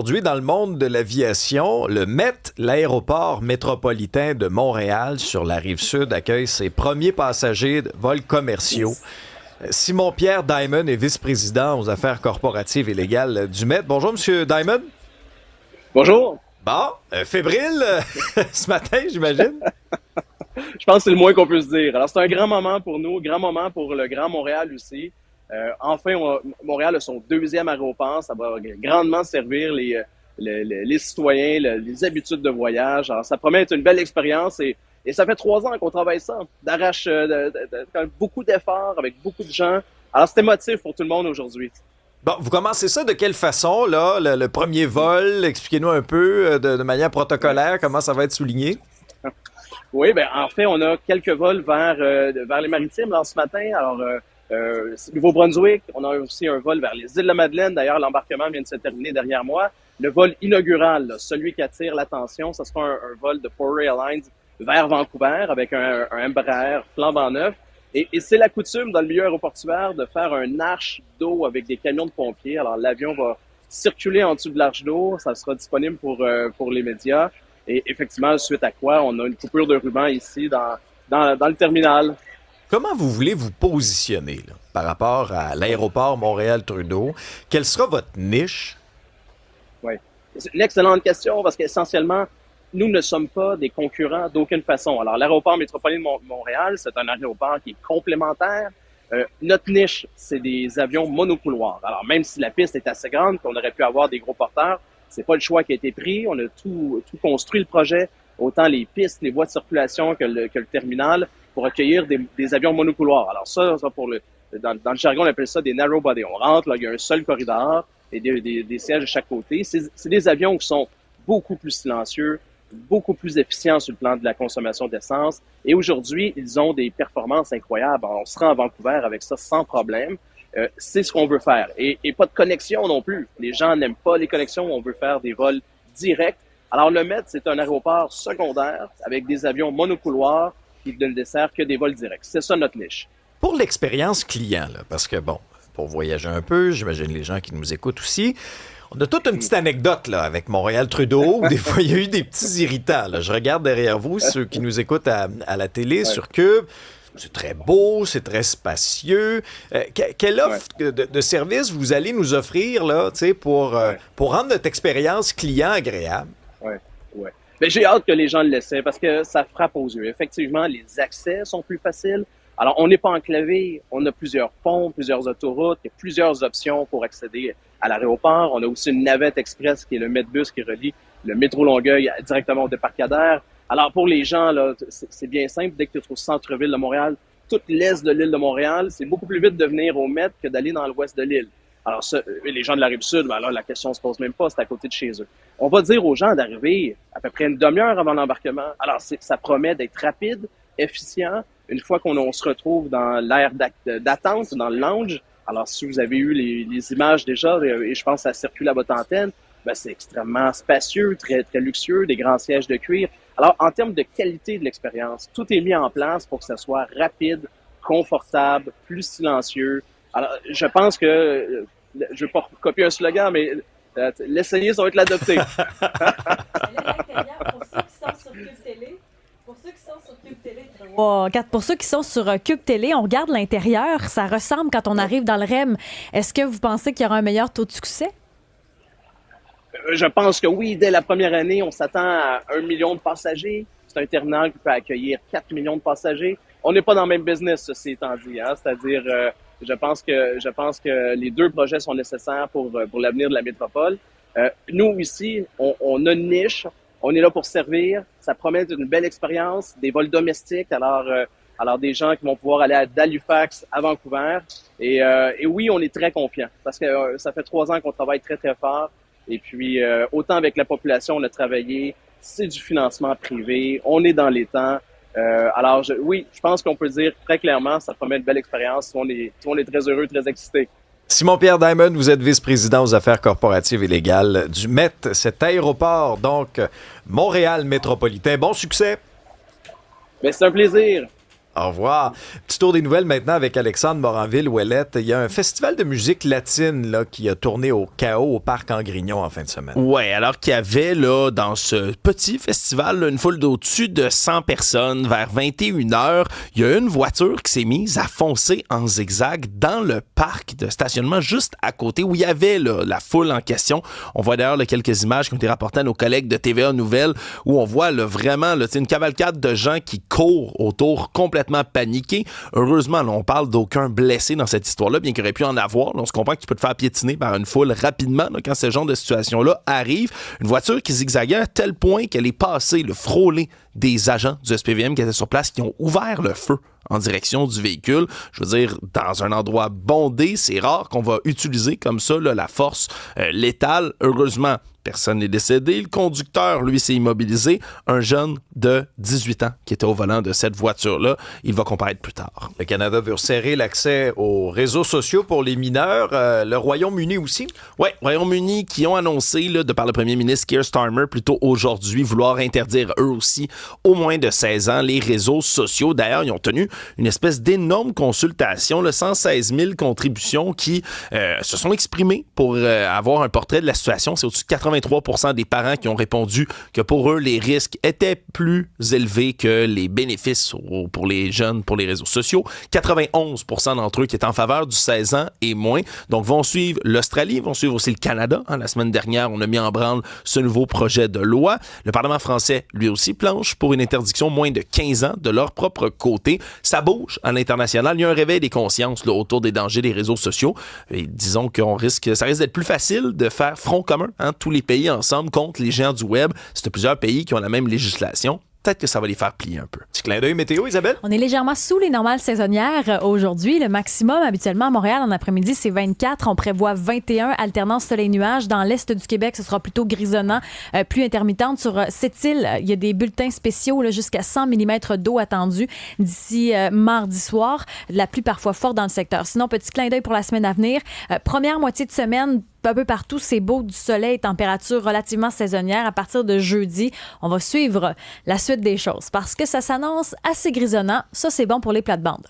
Aujourd'hui, dans le monde de l'aviation, le MET, l'aéroport métropolitain de Montréal sur la rive sud, accueille ses premiers passagers de vols commerciaux. Simon-Pierre Diamond est vice-président aux affaires corporatives et légales du MET. Bonjour, Monsieur Diamond. Bonjour. Bon, fébrile ce matin, j'imagine. Je pense que c'est le moins qu'on peut se dire. Alors, c'est un grand moment pour nous, grand moment pour le Grand Montréal aussi. Enfin, Montréal a son deuxième aéroport. Ça va grandement servir les citoyens, les habitudes de voyage. Alors, ça promet être une belle expérience et ça fait 3 ans qu'on travaille ça, d'arrache, beaucoup d'efforts avec beaucoup de gens. Alors, c'est émotif pour tout le monde aujourd'hui. Bon, vous commencez ça de quelle façon, là? Le premier vol, expliquez-nous un peu de manière protocolaire comment ça va être souligné. Oui, ben en fait, on a quelques vols vers les Maritimes là, ce matin. Alors, Nouveau-Brunswick, on a aussi un vol vers les Îles-de-la-Madeleine. D'ailleurs, l'embarquement vient de se terminer derrière moi. Le vol inaugural, là, celui qui attire l'attention, ce sera un vol de Porter Airlines vers Vancouver avec un Embraer flambant neuf. Et c'est la coutume dans le milieu aéroportuaire de faire un arche d'eau avec des camions de pompiers. Alors, l'avion va circuler en dessous de l'arche d'eau. Ça sera disponible pour les médias. Et effectivement, suite à quoi, on a une coupure de ruban ici dans le terminal. Comment vous voulez vous positionner là, par rapport à l'aéroport Montréal-Trudeau? Quelle sera votre niche? Oui, c'est une excellente question parce qu'essentiellement, nous ne sommes pas des concurrents d'aucune façon. Alors, l'aéroport métropolitain de Montréal, c'est un aéroport qui est complémentaire. Notre niche, c'est des avions monocouloirs. Alors, même si la piste est assez grande, qu'on aurait pu avoir des gros porteurs, c'est pas le choix qui a été pris. On a tout construit le projet, autant les pistes, les voies de circulation que le terminal, pour accueillir des avions monocouloirs. Alors ça dans le jargon, on appelle ça des narrow body. On rentre, là, il y a un seul corridor et des sièges de chaque côté. C'est des avions qui sont beaucoup plus silencieux, beaucoup plus efficients sur le plan de la consommation d'essence. Et aujourd'hui, ils ont des performances incroyables. Alors, on se rend à Vancouver avec ça sans problème. C'est ce qu'on veut faire. Et pas de connexion non plus. Les gens n'aiment pas les connexions. On veut faire des vols directs. Alors, le MET, c'est un aéroport secondaire avec des avions monocouloirs qui ne dessert que des vols directs. C'est ça notre niche. Pour l'expérience client, là, parce que, bon, pour voyager un peu, j'imagine les gens qui nous écoutent aussi, on a toute une petite anecdote là, avec Montréal-Trudeau où des fois, il y a eu des petits irritants. Là. Je regarde derrière vous, ceux qui nous écoutent à la télé, sur Cube. C'est très beau, c'est très spacieux. Quelle offre de service vous allez nous offrir là, pour rendre notre expérience client agréable? Oui. Mais j'ai hâte que les gens le laissent parce que ça frappe aux yeux. Effectivement, les accès sont plus faciles. Alors, on n'est pas enclavé. On a plusieurs ponts, plusieurs autoroutes. Il y a plusieurs options pour accéder à l'aéroport. On a aussi une navette express qui est le Medbus qui relie le métro Longueuil directement au débarcadère. Alors, pour les gens, là, c'est bien simple. Dès que tu es au centre-ville de Montréal, tout l'est de l'île de Montréal, c'est beaucoup plus vite de venir au Met que d'aller dans l'ouest de l'île. Alors, ça, les gens de la Rive-Sud, ben là, la question se pose même pas, c'est à côté de chez eux. On va dire aux gens d'arriver à peu près une demi-heure avant l'embarquement. Alors, ça promet d'être rapide, efficient. Une fois qu'on se retrouve dans l'aire d'attente, dans le lounge, alors si vous avez eu les images déjà, et je pense que ça circule à votre antenne, ben, c'est extrêmement spacieux, très, très luxueux, des grands sièges de cuir. Alors, en termes de qualité de l'expérience, tout est mis en place pour que ça soit rapide, confortable, plus silencieux. Alors, je pense que, je vais pas copier un slogan, mais l'essayer, ça va être l'adopter. Pour ceux qui sont sur Cube Télé, on regarde l'intérieur, ça ressemble quand on arrive dans le REM. Est-ce que vous pensez qu'il y aura un meilleur taux de succès? Je pense que oui, dès la première année, on s'attend à 1 million de passagers. C'est un terminal qui peut accueillir 4 millions de passagers. On n'est pas dans le même business, ceci étant dit. Hein? C'est-à-dire, je pense que les deux projets sont nécessaires pour l'avenir de la métropole. Nous, ici, on a une niche. On est là pour servir. Ça promet une belle expérience, des vols domestiques. Alors des gens qui vont pouvoir aller d'Halifax à Vancouver. Et oui, on est très confiants parce que ça fait 3 ans qu'on travaille très, très fort. Et puis, autant avec la population, on a travaillé. C'est du financement privé. On est dans les temps. Alors, oui, je pense qu'on peut dire très clairement, ça promet une belle expérience. On est très heureux, très excités. Simon-Pierre Diamond, vous êtes vice-président aux affaires corporatives et légales du MET, cet aéroport, donc Montréal métropolitain. Bon succès! Mais c'est un plaisir. Au revoir. Petit tour des nouvelles maintenant avec Alexandre Moranville-Ouellette. Il y a un festival de musique latine là, qui a tourné au chaos au Parc Angrignon en fin de semaine. Ouais, alors qu'il y avait là, dans ce petit festival là, une foule d'au-dessus de 100 personnes vers 21h. Il y a une voiture qui s'est mise à foncer en zigzag dans le parc de stationnement juste à côté où il y avait là, la foule en question. On voit d'ailleurs là, quelques images qui ont été rapportées à nos collègues de TVA Nouvelles où on voit là, vraiment là, une cavalcade de gens qui courent autour complètement paniqués. Heureusement, là, on parle d'aucun blessé dans cette histoire-là, bien qu'il aurait pu en avoir. Là, on se comprend que tu peux te faire piétiner par une foule rapidement là, quand ce genre de situation-là arrive. Une voiture qui zigzaguait à tel point qu'elle est passée, le frôler des agents du SPVM qui étaient sur place, qui ont ouvert le feu en direction du véhicule. Je veux dire, dans un endroit bondé, c'est rare qu'on va utiliser comme ça là, la force létale. Heureusement, personne n'est décédé. Le conducteur, lui, s'est immobilisé. Un jeune de 18 ans qui était au volant de cette voiture-là. Il va comparaître plus tard. Le Canada veut resserrer l'accès aux réseaux sociaux pour les mineurs. Le Royaume-Uni aussi? Oui, Royaume-Uni qui ont annoncé, là, de par le premier ministre Keir Starmer, plutôt aujourd'hui, vouloir interdire eux aussi, au moins de 16 ans, les réseaux sociaux. D'ailleurs, ils ont tenu une espèce d'énorme consultation, là, 116 000 contributions qui se sont exprimées pour avoir un portrait de la situation. C'est au-dessus de 83% des parents qui ont répondu que pour eux, les risques étaient plus élevés que les bénéfices pour les jeunes, pour les réseaux sociaux. 91% d'entre eux qui étaient en faveur du 16 ans et moins. Donc, vont suivre l'Australie, vont suivre aussi le Canada. La semaine dernière, on a mis en branle ce nouveau projet de loi. Le Parlement français, lui aussi, planche pour une interdiction moins de 15 ans de leur propre côté. Ça bouge à l'international. Il y a un réveil des consciences là, autour des dangers des réseaux sociaux. Et disons que ça risque d'être plus facile de faire front commun, tous les pays ensemble contre les géants du web. C'est plusieurs pays qui ont la même législation. Peut-être que ça va les faire plier un peu. Petit clin d'œil météo, Isabelle? On est légèrement sous les normales saisonnières aujourd'hui. Le maximum, habituellement, à Montréal, en après-midi, c'est 24. On prévoit 21, alternance soleil-nuage. Dans l'est du Québec, ce sera plutôt grisonnant, pluie intermittente. Sur cette île, il y a des bulletins spéciaux là, jusqu'à 100 mm d'eau attendue d'ici mardi soir. De la pluie parfois forte dans le secteur. Sinon, petit clin d'œil pour la semaine à venir. Première moitié de semaine, un peu partout, c'est beau, du soleil, température relativement saisonnière. À partir de jeudi, on va suivre la suite des choses parce que ça s'annonce assez grisonnant. Ça, c'est bon pour les plates-bandes.